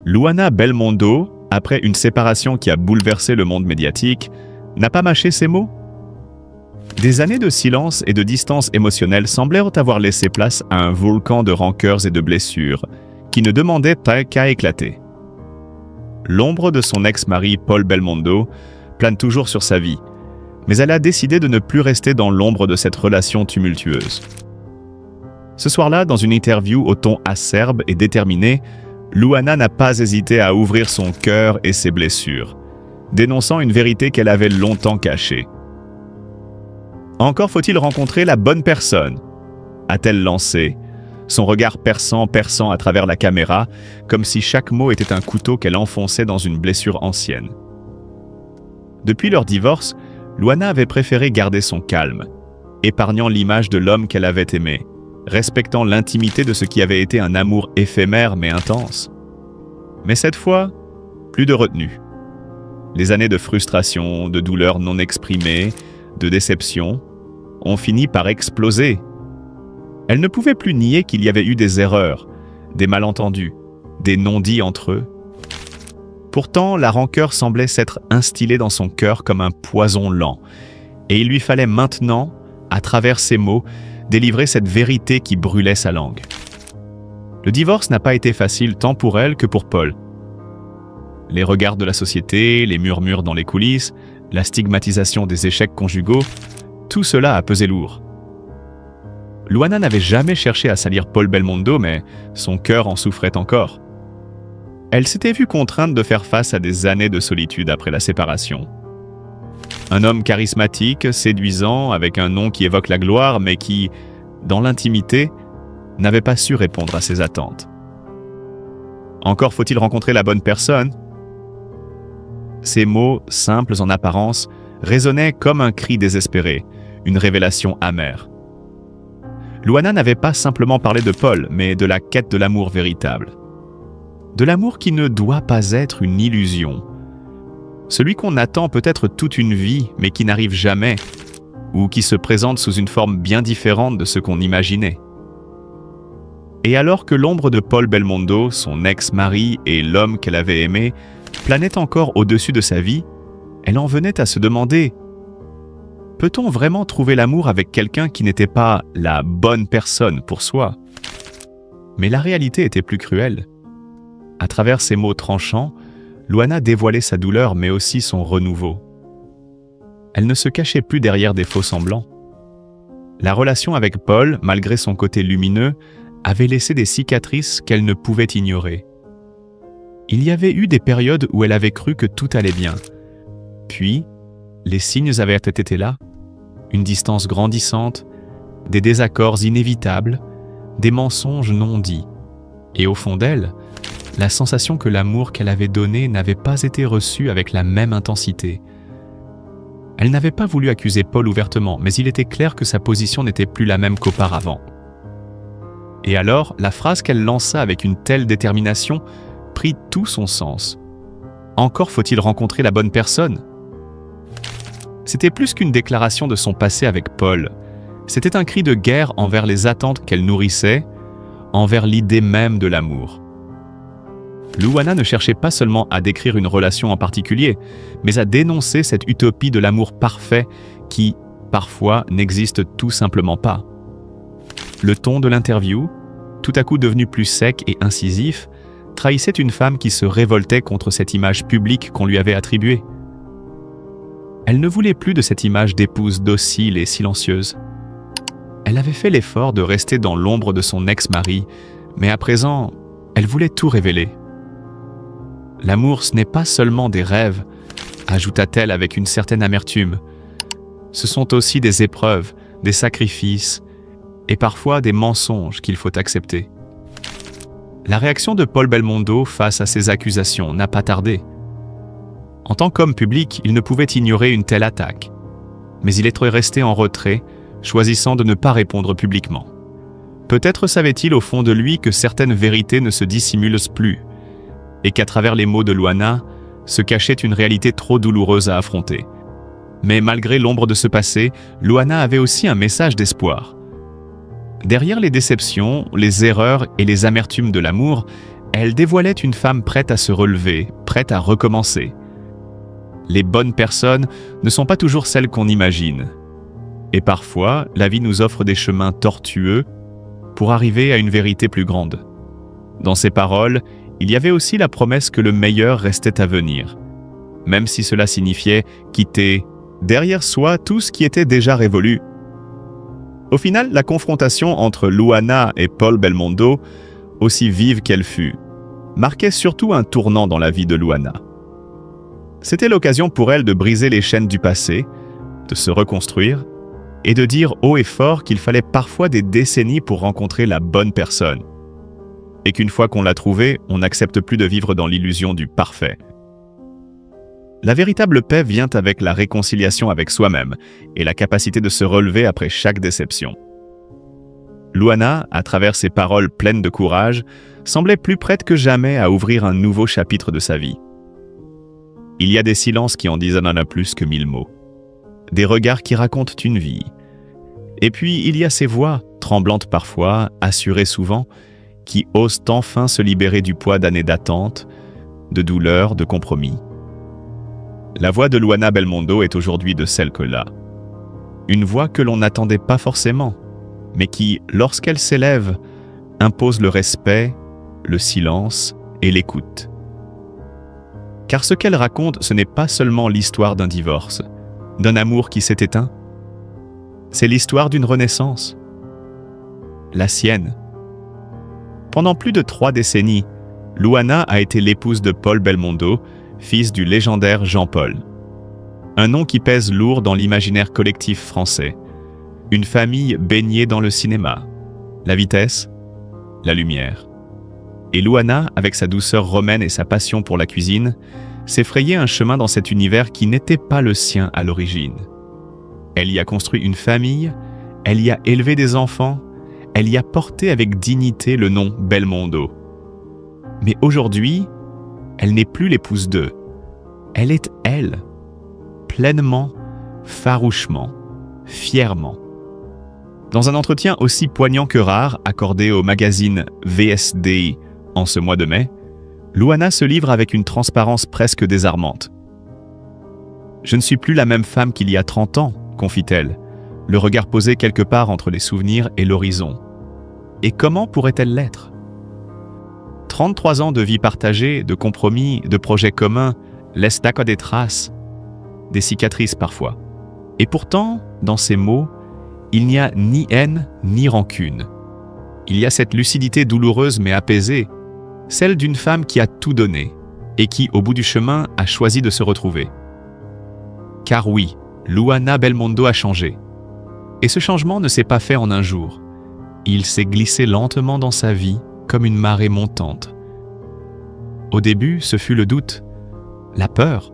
Luana Belmondo, après une séparation qui a bouleversé le monde médiatique, n'a pas mâché ses mots? Des années de silence et de distance émotionnelle semblèrent avoir laissé place à un volcan de rancœurs et de blessures qui ne demandait qu'à éclater. L'ombre de son ex-mari Paul Belmondo plane toujours sur sa vie, mais elle a décidé de ne plus rester dans l'ombre de cette relation tumultueuse. Ce soir-là, dans une interview au ton acerbe et déterminé, Luana n'a pas hésité à ouvrir son cœur et ses blessures, dénonçant une vérité qu'elle avait longtemps cachée. Encore faut-il rencontrer la bonne personne, a-t-elle lancé, son regard perçant à travers la caméra, comme si chaque mot était un couteau qu'elle enfonçait dans une blessure ancienne. Depuis leur divorce, Luana avait préféré garder son calme, épargnant l'image de l'homme qu'elle avait aimé, respectant l'intimité de ce qui avait été un amour éphémère mais intense. Mais cette fois, plus de retenue. Les années de frustration, de douleurs non exprimées, de déception, ont fini par exploser. Elle ne pouvait plus nier qu'il y avait eu des erreurs, des malentendus, des non-dits entre eux. Pourtant, la rancœur semblait s'être instillée dans son cœur comme un poison lent, et il lui fallait maintenant, à travers ses mots, délivrer cette vérité qui brûlait sa langue. Le divorce n'a pas été facile tant pour elle que pour Paul. Les regards de la société, les murmures dans les coulisses, la stigmatisation des échecs conjugaux, tout cela a pesé lourd. Luana n'avait jamais cherché à salir Paul Belmondo, mais son cœur en souffrait encore. Elle s'était vue contrainte de faire face à des années de solitude après la séparation. Un homme charismatique, séduisant, avec un nom qui évoque la gloire, mais qui, dans l'intimité, n'avait pas su répondre à ses attentes. Encore faut-il rencontrer la bonne personne? Ces mots, simples en apparence, résonnaient comme un cri désespéré, une révélation amère. Luana n'avait pas simplement parlé de Paul, mais de la quête de l'amour véritable. De l'amour qui ne doit pas être une illusion. Celui qu'on attend peut-être toute une vie, mais qui n'arrive jamais, ou qui se présente sous une forme bien différente de ce qu'on imaginait. Et alors que l'ombre de Paul Belmondo, son ex-mari et l'homme qu'elle avait aimé, planait encore au-dessus de sa vie, elle en venait à se demander: peut-on vraiment trouver l'amour avec quelqu'un qui n'était pas la bonne personne pour soi? Mais la réalité était plus cruelle. À travers ces mots tranchants, Luana dévoilait sa douleur mais aussi son renouveau. Elle ne se cachait plus derrière des faux semblants. La relation avec Paul, malgré son côté lumineux, avait laissé des cicatrices qu'elle ne pouvait ignorer. Il y avait eu des périodes où elle avait cru que tout allait bien. Puis, les signes avaient été là, une distance grandissante, des désaccords inévitables, des mensonges non dits. Et au fond d'elle, la sensation que l'amour qu'elle avait donné n'avait pas été reçu avec la même intensité. Elle n'avait pas voulu accuser Paul ouvertement, mais il était clair que sa position n'était plus la même qu'auparavant. Et alors, la phrase qu'elle lança avec une telle détermination prit tout son sens. Encore faut-il rencontrer la bonne personne? C'était plus qu'une déclaration de son passé avec Paul. C'était un cri de guerre envers les attentes qu'elle nourrissait, envers l'idée même de l'amour. Luana ne cherchait pas seulement à décrire une relation en particulier, mais à dénoncer cette utopie de l'amour parfait qui, parfois, n'existe tout simplement pas. Le ton de l'interview, tout à coup devenu plus sec et incisif, trahissait une femme qui se révoltait contre cette image publique qu'on lui avait attribuée. Elle ne voulait plus de cette image d'épouse docile et silencieuse. Elle avait fait l'effort de rester dans l'ombre de son ex-mari, mais à présent, elle voulait tout révéler. L'amour, ce n'est pas seulement des rêves, ajouta-t-elle avec une certaine amertume. Ce sont aussi des épreuves, des sacrifices et parfois des mensonges qu'il faut accepter. La réaction de Paul Belmondo face à ces accusations n'a pas tardé. En tant qu'homme public, il ne pouvait ignorer une telle attaque. Mais il était resté en retrait, choisissant de ne pas répondre publiquement. Peut-être savait-il au fond de lui que certaines vérités ne se dissimulent plus, et qu'à travers les mots de Luana se cachait une réalité trop douloureuse à affronter. Mais malgré l'ombre de ce passé, Luana avait aussi un message d'espoir. Derrière les déceptions, les erreurs et les amertumes de l'amour, Elle dévoilait une femme prête à se relever, prête à recommencer. Les bonnes personnes ne sont pas toujours celles qu'on imagine. Et parfois, la vie nous offre des chemins tortueux pour arriver à une vérité plus grande. Dans ces paroles, il y avait aussi la promesse que le meilleur restait à venir, même si cela signifiait quitter derrière soi tout ce qui était déjà révolu. Au final, la confrontation entre Luana et Paul Belmondo, aussi vive qu'elle fut, marquait surtout un tournant dans la vie de Luana. C'était l'occasion pour elle de briser les chaînes du passé, de se reconstruire et de dire haut et fort qu'il fallait parfois des décennies pour rencontrer la bonne personne. Et qu'une fois qu'on l'a trouvée, on n'accepte plus de vivre dans l'illusion du parfait. La véritable paix vient avec la réconciliation avec soi-même et la capacité de se relever après chaque déception. Luana, à travers ses paroles pleines de courage, semblait plus prête que jamais à ouvrir un nouveau chapitre de sa vie. Il y a des silences qui en disent un plus que 1000 mots. Des regards qui racontent une vie. Et puis, il y a ces voix, tremblantes parfois, assurées souvent, qui osent enfin se libérer du poids d'années d'attente, de douleur, de compromis. La voix de Luana Belmondo est aujourd'hui de celle que là. Une voix que l'on n'attendait pas forcément, mais qui, lorsqu'elle s'élève, impose le respect, le silence et l'écoute. Car ce qu'elle raconte, ce n'est pas seulement l'histoire d'un divorce, d'un amour qui s'est éteint. C'est l'histoire d'une renaissance. La sienne. Pendant plus de 3 décennies, Luana a été l'épouse de Paul Belmondo, fils du légendaire Jean-Paul. Un nom qui pèse lourd dans l'imaginaire collectif français. Une famille baignée dans le cinéma, la vitesse, la lumière. Et Luana, avec sa douceur romaine et sa passion pour la cuisine, s'est frayé un chemin dans cet univers qui n'était pas le sien à l'origine. Elle y a construit une famille, elle y a élevé des enfants, elle y a porté avec dignité le nom Belmondo. Mais aujourd'hui, elle n'est plus l'épouse d'eux. Elle est elle, pleinement, farouchement, fièrement. Dans un entretien aussi poignant que rare accordé au magazine VSDI en ce mois de mai, Luana se livre avec une transparence presque désarmante. « Je ne suis plus la même femme qu'il y a 30 ans, confie-t-elle, le regard posé quelque part entre les souvenirs et l'horizon. Et comment pourrait-elle l'être ? 33 ans de vie partagée, de compromis, de projets communs, laissent d'accord des traces, des cicatrices parfois. Et pourtant, dans ces mots, il n'y a ni haine ni rancune. Il y a cette lucidité douloureuse mais apaisée, celle d'une femme qui a tout donné et qui, au bout du chemin, a choisi de se retrouver. Car oui, Luana Belmondo a changé. Et ce changement ne s'est pas fait en un jour. Il s'est glissé lentement dans sa vie comme une marée montante. Au début, ce fut le doute, la peur.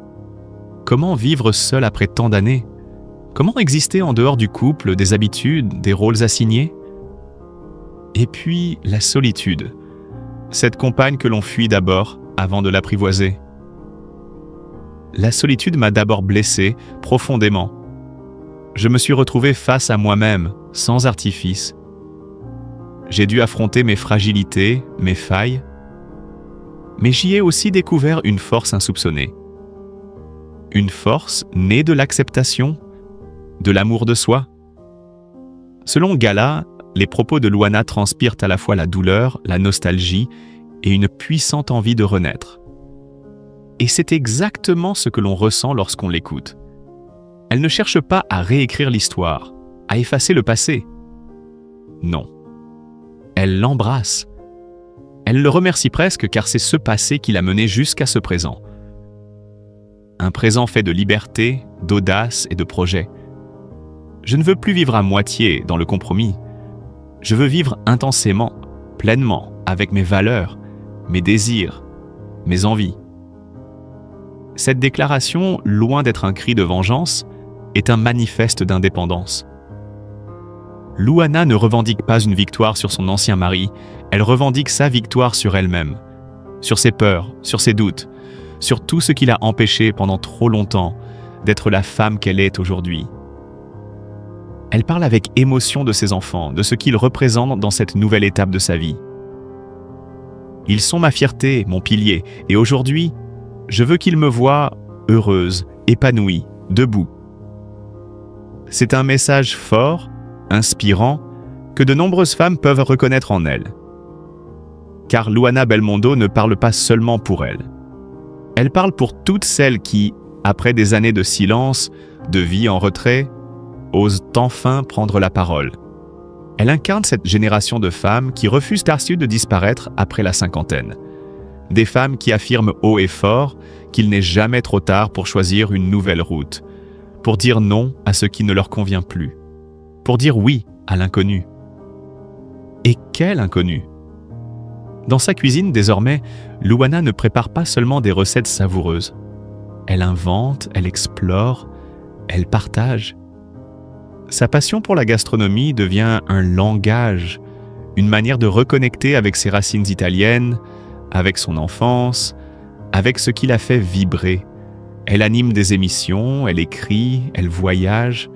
Comment vivre seul après tant d'années ? Comment exister en dehors du couple, des habitudes, des rôles assignés ? Et puis, la solitude. Cette compagne que l'on fuit d'abord avant de l'apprivoiser. La solitude m'a d'abord blessé profondément. Je me suis retrouvé face à moi-même, sans artifice. J'ai dû affronter mes fragilités, mes failles, mais j'y ai aussi découvert une force insoupçonnée. Une force née de l'acceptation, de l'amour de soi. Selon Gala, les propos de Luana transpirent à la fois la douleur, la nostalgie et une puissante envie de renaître. Et c'est exactement ce que l'on ressent lorsqu'on l'écoute. Elle ne cherche pas à réécrire l'histoire, à effacer le passé. Non. Elle l'embrasse. Elle le remercie presque car c'est ce passé qui l'a mené jusqu'à ce présent. Un présent fait de liberté, d'audace et de projets. Je ne veux plus vivre à moitié dans le compromis. Je veux vivre intensément, pleinement, avec mes valeurs, mes désirs, mes envies. Cette déclaration, loin d'être un cri de vengeance, est un manifeste d'indépendance. Luana ne revendique pas une victoire sur son ancien mari, elle revendique sa victoire sur elle-même, sur ses peurs, sur ses doutes, sur tout ce qui l'a empêchée pendant trop longtemps d'être la femme qu'elle est aujourd'hui. Elle parle avec émotion de ses enfants, de ce qu'ils représentent dans cette nouvelle étape de sa vie. Ils sont ma fierté, mon pilier, et aujourd'hui, je veux qu'ils me voient heureuse, épanouie, debout. C'est un message fort, inspirant, que de nombreuses femmes peuvent reconnaître en elle. Car Luana Belmondo ne parle pas seulement pour elle. Elle parle pour toutes celles qui, après des années de silence, de vie en retrait, osent enfin prendre la parole. Elle incarne cette génération de femmes qui refusent tarcieux de disparaître après la cinquantaine. Des femmes qui affirment haut et fort qu'il n'est jamais trop tard pour choisir une nouvelle route, pour dire non à ce qui ne leur convient plus, pour dire oui à l'inconnu. Et quel inconnu! Dans sa cuisine, désormais, Luana ne prépare pas seulement des recettes savoureuses. Elle invente, elle explore, elle partage. Sa passion pour la gastronomie devient un langage, une manière de reconnecter avec ses racines italiennes, avec son enfance, avec ce qui la fait vibrer. Elle anime des émissions, elle écrit, elle voyage,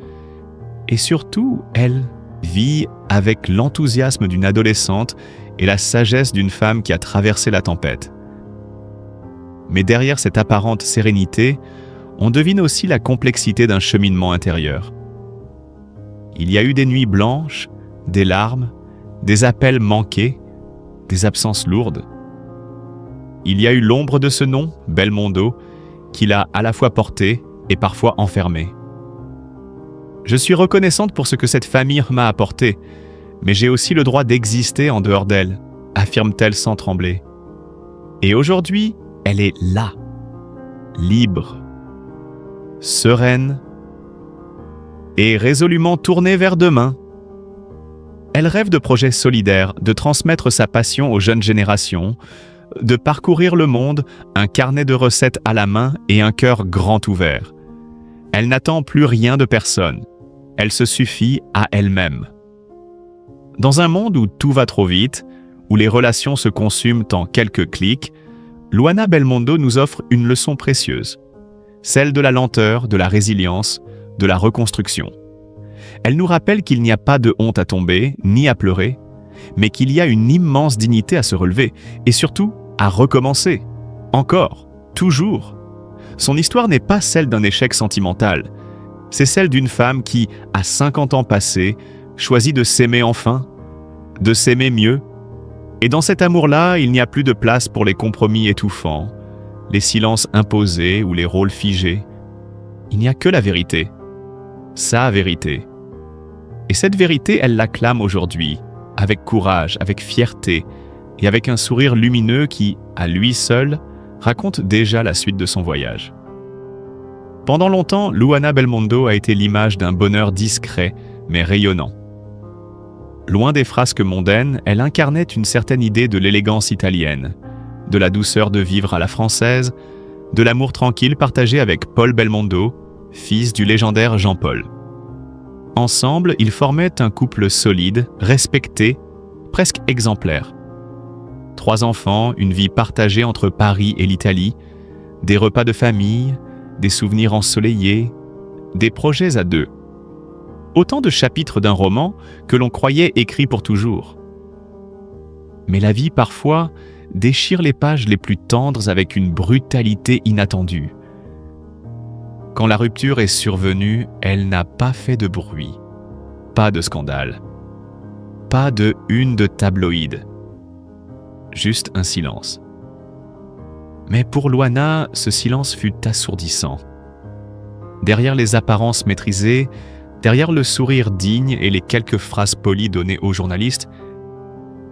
et surtout, elle vit avec l'enthousiasme d'une adolescente et la sagesse d'une femme qui a traversé la tempête. Mais derrière cette apparente sérénité, on devine aussi la complexité d'un cheminement intérieur. Il y a eu des nuits blanches, des larmes, des appels manqués, des absences lourdes. Il y a eu l'ombre de ce nom, Belmondo, qui l'a à la fois porté et parfois enfermé. Je suis reconnaissante pour ce que cette famille m'a apporté, mais j'ai aussi le droit d'exister en dehors d'elle, affirme-t-elle sans trembler. Et aujourd'hui, elle est là, libre, sereine et résolument tournée vers demain. Elle rêve de projets solidaires, de transmettre sa passion aux jeunes générations, de parcourir le monde, un carnet de recettes à la main et un cœur grand ouvert. Elle n'attend plus rien de personne. Elle se suffit à elle-même. Dans un monde où tout va trop vite, où les relations se consument en quelques clics, Luana Belmondo nous offre une leçon précieuse, celle de la lenteur, de la résilience, de la reconstruction. Elle nous rappelle qu'il n'y a pas de honte à tomber, ni à pleurer, mais qu'il y a une immense dignité à se relever, et surtout à recommencer, encore, toujours. Son histoire n'est pas celle d'un échec sentimental, c'est celle d'une femme qui, à 50 ans passés, choisit de s'aimer enfin, de s'aimer mieux. Et dans cet amour-là, il n'y a plus de place pour les compromis étouffants, les silences imposés ou les rôles figés. Il n'y a que la vérité, sa vérité. Et cette vérité, elle l'acclame aujourd'hui, avec courage, avec fierté et avec un sourire lumineux qui, à lui seul, raconte déjà la suite de son voyage. Pendant longtemps, Luana Belmondo a été l'image d'un bonheur discret, mais rayonnant. Loin des frasques mondaines, elle incarnait une certaine idée de l'élégance italienne, de la douceur de vivre à la française, de l'amour tranquille partagé avec Paul Belmondo, fils du légendaire Jean-Paul. Ensemble, ils formaient un couple solide, respecté, presque exemplaire. 3 enfants, une vie partagée entre Paris et l'Italie, des repas de famille, des souvenirs ensoleillés, des projets à 2. Autant de chapitres d'un roman que l'on croyait écrit pour toujours. Mais la vie, parfois, déchire les pages les plus tendres avec une brutalité inattendue. Quand la rupture est survenue, elle n'a pas fait de bruit, pas de scandale, pas de une de tabloïd, juste un silence. Mais pour Luana, ce silence fut assourdissant. Derrière les apparences maîtrisées, derrière le sourire digne et les quelques phrases polies données aux journalistes,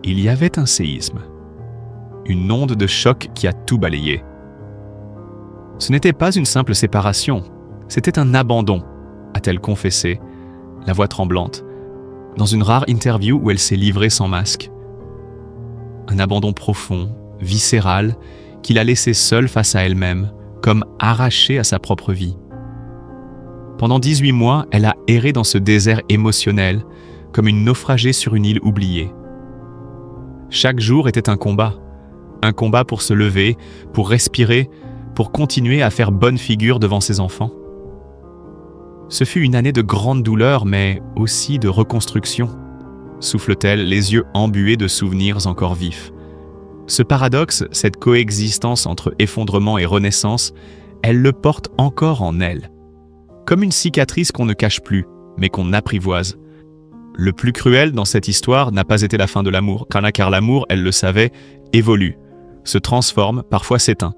il y avait un séisme, une onde de choc qui a tout balayé. Ce n'était pas une simple séparation, c'était un abandon, a-t-elle confessé, la voix tremblante, dans une rare interview où elle s'est livrée sans masque. Un abandon profond, viscéral, qui l'a laissée seule face à elle-même, comme arrachée à sa propre vie. Pendant 18 mois, elle a erré dans ce désert émotionnel, comme une naufragée sur une île oubliée. Chaque jour était un combat pour se lever, pour respirer, pour continuer à faire bonne figure devant ses enfants. Ce fut une année de grande douleur, mais aussi de reconstruction, souffle-t-elle, les yeux embués de souvenirs encore vifs. Ce paradoxe, cette coexistence entre effondrement et renaissance, elle le porte encore en elle. Comme une cicatrice qu'on ne cache plus, mais qu'on apprivoise. Le plus cruel dans cette histoire n'a pas été la fin de l'amour, car l'amour, elle le savait, évolue, se transforme, parfois s'éteint.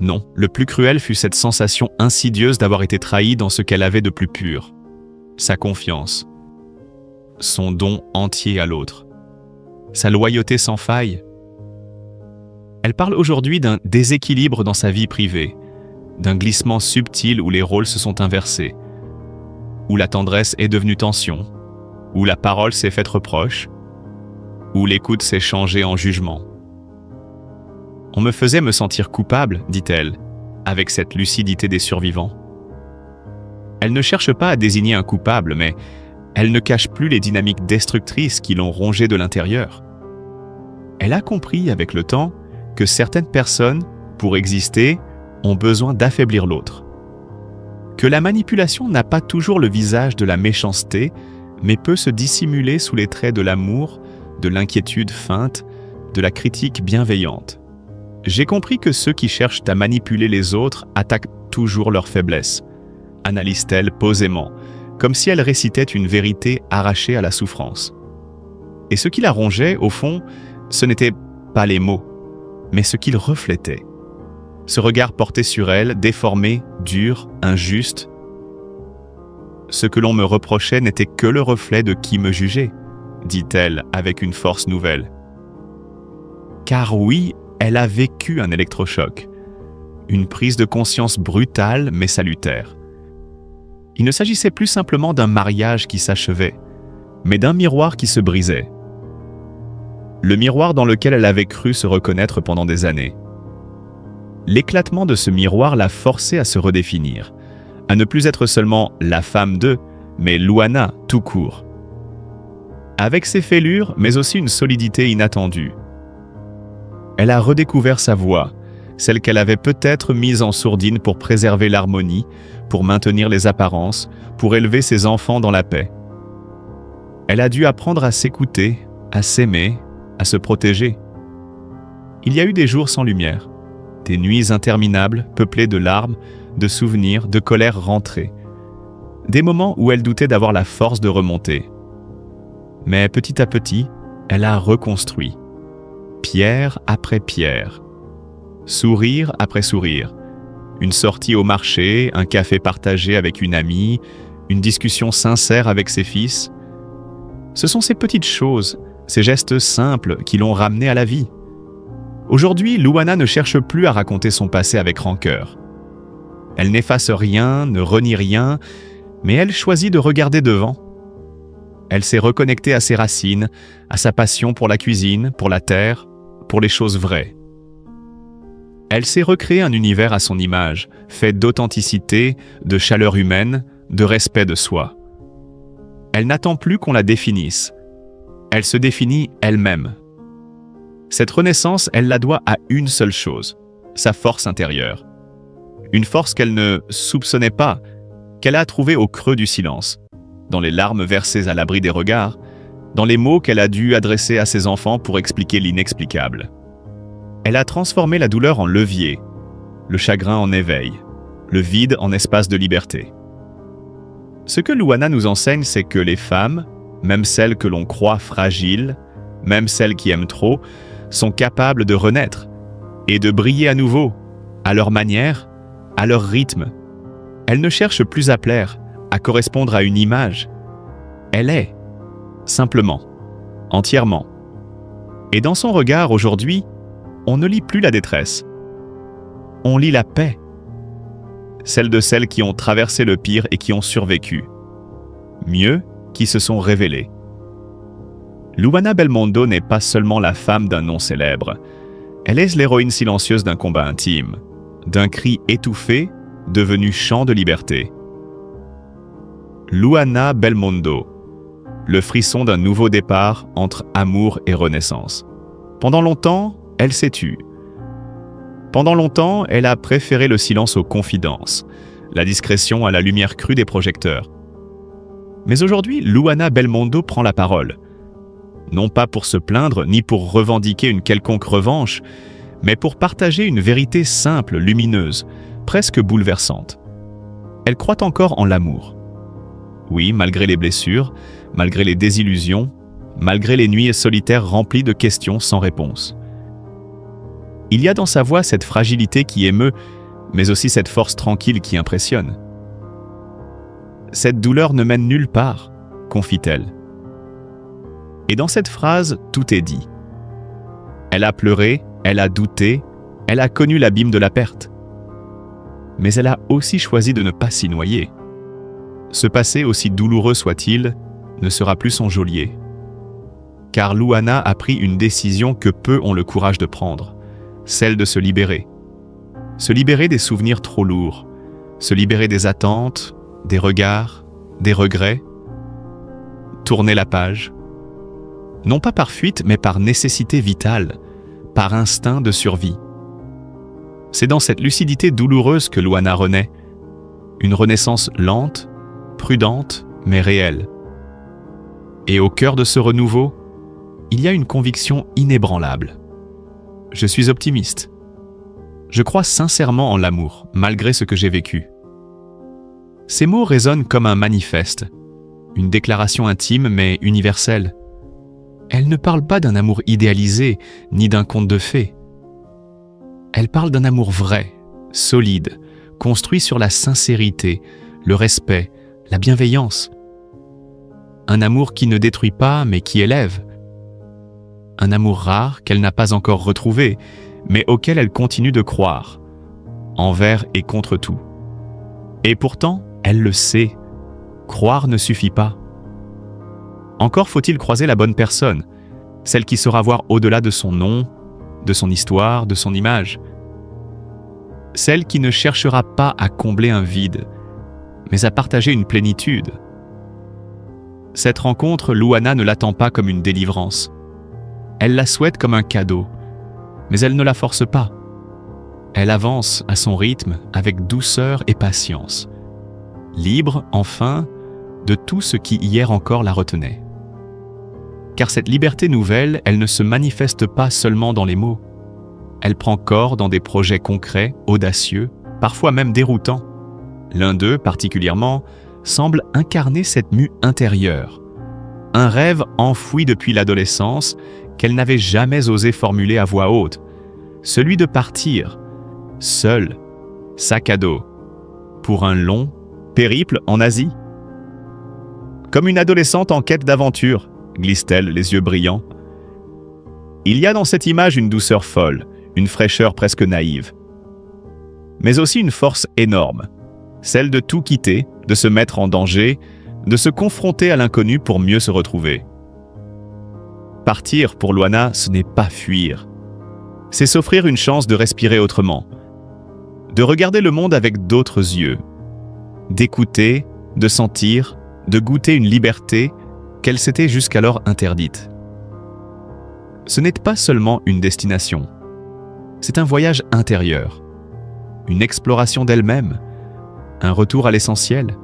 Non, le plus cruel fut cette sensation insidieuse d'avoir été trahie dans ce qu'elle avait de plus pur. Sa confiance, son don entier à l'autre, sa loyauté sans faille. Elle parle aujourd'hui d'un déséquilibre dans sa vie privée, d'un glissement subtil où les rôles se sont inversés, où la tendresse est devenue tension, où la parole s'est faite reproche, où l'écoute s'est changée en jugement. On me faisait me sentir coupable, dit-elle, avec cette lucidité des survivants. Elle ne cherche pas à désigner un coupable, mais elle ne cache plus les dynamiques destructrices qui l'ont rongée de l'intérieur. Elle a compris avec le temps que certaines personnes, pour exister, ont besoin d'affaiblir l'autre. Que la manipulation n'a pas toujours le visage de la méchanceté, mais peut se dissimuler sous les traits de l'amour, de l'inquiétude feinte, de la critique bienveillante. J'ai compris que ceux qui cherchent à manipuler les autres attaquent toujours leurs faiblesses, analyse-t-elle posément, comme si elle récitait une vérité arrachée à la souffrance. Et ce qui la rongeait, au fond, ce n'était pas les mots, mais ce qu'ils reflétaient. Ce regard porté sur elle, déformé, dur, injuste. Ce que l'on me reprochait n'était que le reflet de qui me jugeait, dit-elle avec une force nouvelle. Car oui, elle a vécu un électrochoc, une prise de conscience brutale mais salutaire. Il ne s'agissait plus simplement d'un mariage qui s'achevait, mais d'un miroir qui se brisait. Le miroir dans lequel elle avait cru se reconnaître pendant des années. L'éclatement de ce miroir l'a forcée à se redéfinir, à ne plus être seulement la femme de, mais Luana tout court. Avec ses fêlures, mais aussi une solidité inattendue. Elle a redécouvert sa voix, celle qu'elle avait peut-être mise en sourdine pour préserver l'harmonie, pour maintenir les apparences, pour élever ses enfants dans la paix. Elle a dû apprendre à s'écouter, à s'aimer, à se protéger. Il y a eu des jours sans lumière, des nuits interminables, peuplées de larmes, de souvenirs, de colère rentrée. Des moments où elle doutait d'avoir la force de remonter. Mais petit à petit, elle a reconstruit. Pierre après pierre. Sourire après sourire. Une sortie au marché, un café partagé avec une amie, une discussion sincère avec ses fils. Ce sont ces petites choses, ces gestes simples qui l'ont ramenée à la vie. Aujourd'hui, Luana ne cherche plus à raconter son passé avec rancœur. Elle n'efface rien, ne renie rien, mais elle choisit de regarder devant. Elle s'est reconnectée à ses racines, à sa passion pour la cuisine, pour la terre, pour les choses vraies. Elle s'est recréée un univers à son image, fait d'authenticité, de chaleur humaine, de respect de soi. Elle n'attend plus qu'on la définisse. Elle se définit elle-même. Cette renaissance, elle la doit à une seule chose, sa force intérieure. Une force qu'elle ne soupçonnait pas, qu'elle a trouvée au creux du silence, dans les larmes versées à l'abri des regards, dans les mots qu'elle a dû adresser à ses enfants pour expliquer l'inexplicable. Elle a transformé la douleur en levier, le chagrin en éveil, le vide en espace de liberté. Ce que Luana nous enseigne, c'est que les femmes, même celles que l'on croit fragiles, même celles qui aiment trop, sont capables de renaître et de briller à nouveau, à leur manière, à leur rythme. Elle ne cherche plus à plaire, à correspondre à une image. Elle est, simplement, entièrement. Et dans son regard aujourd'hui, on ne lit plus la détresse. On lit la paix. Celle de celles qui ont traversé le pire et qui ont survécu. Mieux, qui se sont révélées. Luana Belmondo n'est pas seulement la femme d'un nom célèbre. Elle est l'héroïne silencieuse d'un combat intime, d'un cri étouffé devenu chant de liberté. Luana Belmondo, le frisson d'un nouveau départ entre amour et renaissance. Pendant longtemps, elle s'est tue. Pendant longtemps, elle a préféré le silence aux confidences, la discrétion à la lumière crue des projecteurs. Mais aujourd'hui, Luana Belmondo prend la parole. non pas pour se plaindre ni pour revendiquer une quelconque revanche, mais pour partager une vérité simple, lumineuse, presque bouleversante. Elle croit encore en l'amour. Oui, malgré les blessures, malgré les désillusions, malgré les nuits solitaires remplies de questions sans réponse. Il y a dans sa voix cette fragilité qui émeut, mais aussi cette force tranquille qui impressionne. Cette douleur ne mène nulle part, confie-t-elle. Et dans cette phrase, tout est dit. Elle a pleuré, elle a douté, elle a connu l'abîme de la perte. Mais elle a aussi choisi de ne pas s'y noyer. Ce passé, aussi douloureux soit-il, ne sera plus son geôlier. Car Luana a pris une décision que peu ont le courage de prendre, celle de se libérer. Se libérer des souvenirs trop lourds, se libérer des attentes, des regards, des regrets. Tourner la page. Non pas par fuite, mais par nécessité vitale, par instinct de survie. C'est dans cette lucidité douloureuse que Luana renaît. Une renaissance lente, prudente, mais réelle. Et au cœur de ce renouveau, il y a une conviction inébranlable. Je suis optimiste. Je crois sincèrement en l'amour, malgré ce que j'ai vécu. Ces mots résonnent comme un manifeste, une déclaration intime mais universelle. Elle ne parle pas d'un amour idéalisé, ni d'un conte de fées. Elle parle d'un amour vrai, solide, construit sur la sincérité, le respect, la bienveillance. Un amour qui ne détruit pas, mais qui élève. Un amour rare qu'elle n'a pas encore retrouvé, mais auquel elle continue de croire, envers et contre tout. Et pourtant, elle le sait, croire ne suffit pas. Encore faut-il croiser la bonne personne, celle qui saura voir au-delà de son nom, de son histoire, de son image. Celle qui ne cherchera pas à combler un vide, mais à partager une plénitude. Cette rencontre, Luana ne l'attend pas comme une délivrance. Elle la souhaite comme un cadeau, mais elle ne la force pas. Elle avance à son rythme avec douceur et patience, libre, enfin, de tout ce qui hier encore la retenait. Car cette liberté nouvelle, elle ne se manifeste pas seulement dans les mots. Elle prend corps dans des projets concrets, audacieux, parfois même déroutants. L'un d'eux, particulièrement, semble incarner cette mue intérieure. Un rêve enfoui depuis l'adolescence qu'elle n'avait jamais osé formuler à voix haute. Celui de partir, seule, sac à dos, pour un long périple en Asie. Comme une adolescente en quête d'aventure, glisse-t-elle, les yeux brillants. Il y a dans cette image une douceur folle, une fraîcheur presque naïve. Mais aussi une force énorme, celle de tout quitter, de se mettre en danger, de se confronter à l'inconnu pour mieux se retrouver. Partir, pour Luana, ce n'est pas fuir. C'est s'offrir une chance de respirer autrement, de regarder le monde avec d'autres yeux, d'écouter, de sentir, de goûter une liberté qu'elle s'était jusqu'alors interdite. Ce n'est pas seulement une destination, c'est un voyage intérieur, une exploration d'elle-même, un retour à l'essentiel.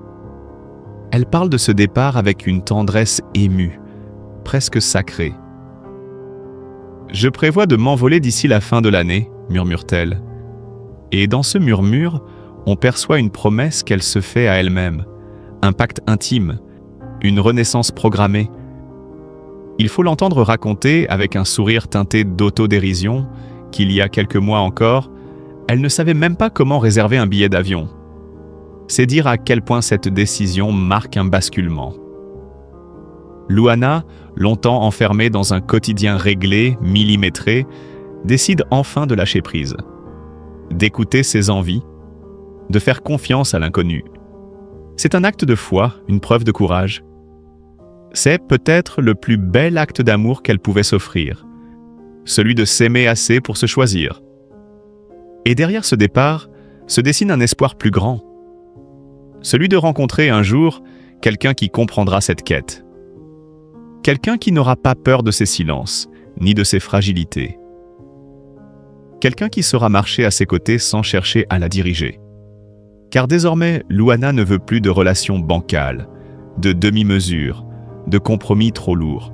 Elle parle de ce départ avec une tendresse émue, presque sacrée. « Je prévois de m'envoler d'ici la fin de l'année », murmure-t-elle. Et dans ce murmure, on perçoit une promesse qu'elle se fait à elle-même, un pacte intime, une renaissance programmée. Il faut l'entendre raconter, avec un sourire teinté d'autodérision, qu'il y a quelques mois encore, elle ne savait même pas comment réserver un billet d'avion. C'est dire à quel point cette décision marque un basculement. Luana, longtemps enfermée dans un quotidien réglé, millimétré, décide enfin de lâcher prise, d'écouter ses envies, de faire confiance à l'inconnu. C'est un acte de foi, une preuve de courage. C'est peut-être le plus bel acte d'amour qu'elle pouvait s'offrir, celui de s'aimer assez pour se choisir. Et derrière ce départ, se dessine un espoir plus grand, celui de rencontrer un jour quelqu'un qui comprendra cette quête. Quelqu'un qui n'aura pas peur de ses silences, ni de ses fragilités. Quelqu'un qui saura marcher à ses côtés sans chercher à la diriger. Car désormais, Luana ne veut plus de relations bancales, de demi-mesures, de compromis trop lourds.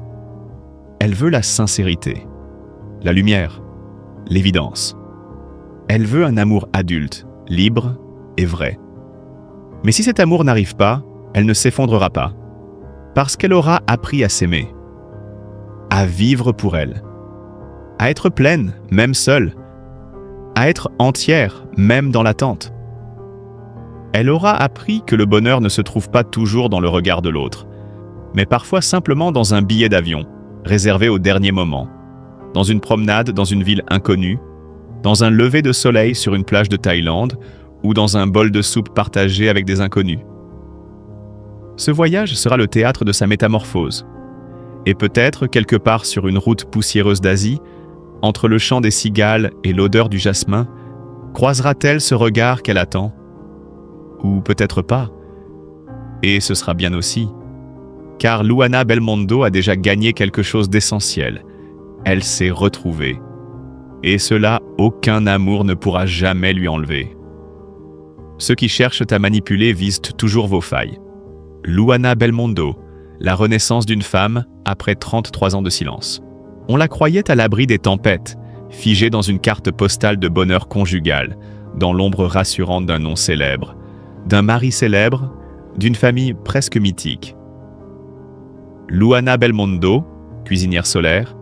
Elle veut la sincérité, la lumière, l'évidence. Elle veut un amour adulte, libre et vrai. Mais si cet amour n'arrive pas, elle ne s'effondrera pas, parce qu'elle aura appris à s'aimer, à vivre pour elle, à être pleine, même seule, à être entière, même dans l'attente. Elle aura appris que le bonheur ne se trouve pas toujours dans le regard de l'autre, mais parfois simplement dans un billet d'avion, réservé au dernier moment, dans une promenade dans une ville inconnue, dans un lever de soleil sur une plage de Thaïlande ou dans un bol de soupe partagé avec des inconnus. Ce voyage sera le théâtre de sa métamorphose. Et peut-être, quelque part sur une route poussiéreuse d'Asie, entre le chant des cigales et l'odeur du jasmin, croisera-t-elle ce regard qu'elle attend? Ou peut-être pas. Et ce sera bien aussi. Car Luana Belmondo a déjà gagné quelque chose d'essentiel. Elle s'est retrouvée. Et cela, aucun amour ne pourra jamais lui enlever. Ceux qui cherchent à manipuler visent toujours vos failles. Luana Belmondo, la renaissance d'une femme après 33 ans de silence. On la croyait à l'abri des tempêtes, figée dans une carte postale de bonheur conjugal, dans l'ombre rassurante d'un nom célèbre, d'un mari célèbre, d'une famille presque mythique. Luana Belmondo, cuisinière solaire,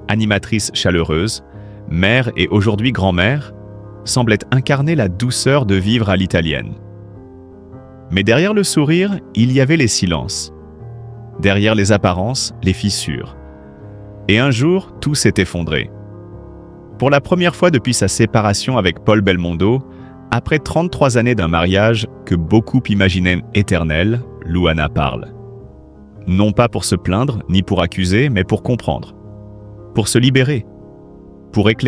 animatrice chaleureuse, mère et aujourd'hui grand-mère, semblait incarner la douceur de vivre à l'italienne. Mais derrière le sourire, il y avait les silences. Derrière les apparences, les fissures. Et un jour, tout s'est effondré. Pour la première fois depuis sa séparation avec Paul Belmondo, après 33 années d'un mariage que beaucoup imaginaient éternel, Luana parle. Non pas pour se plaindre, ni pour accuser, mais pour comprendre. Pour se libérer. Pour éclairer.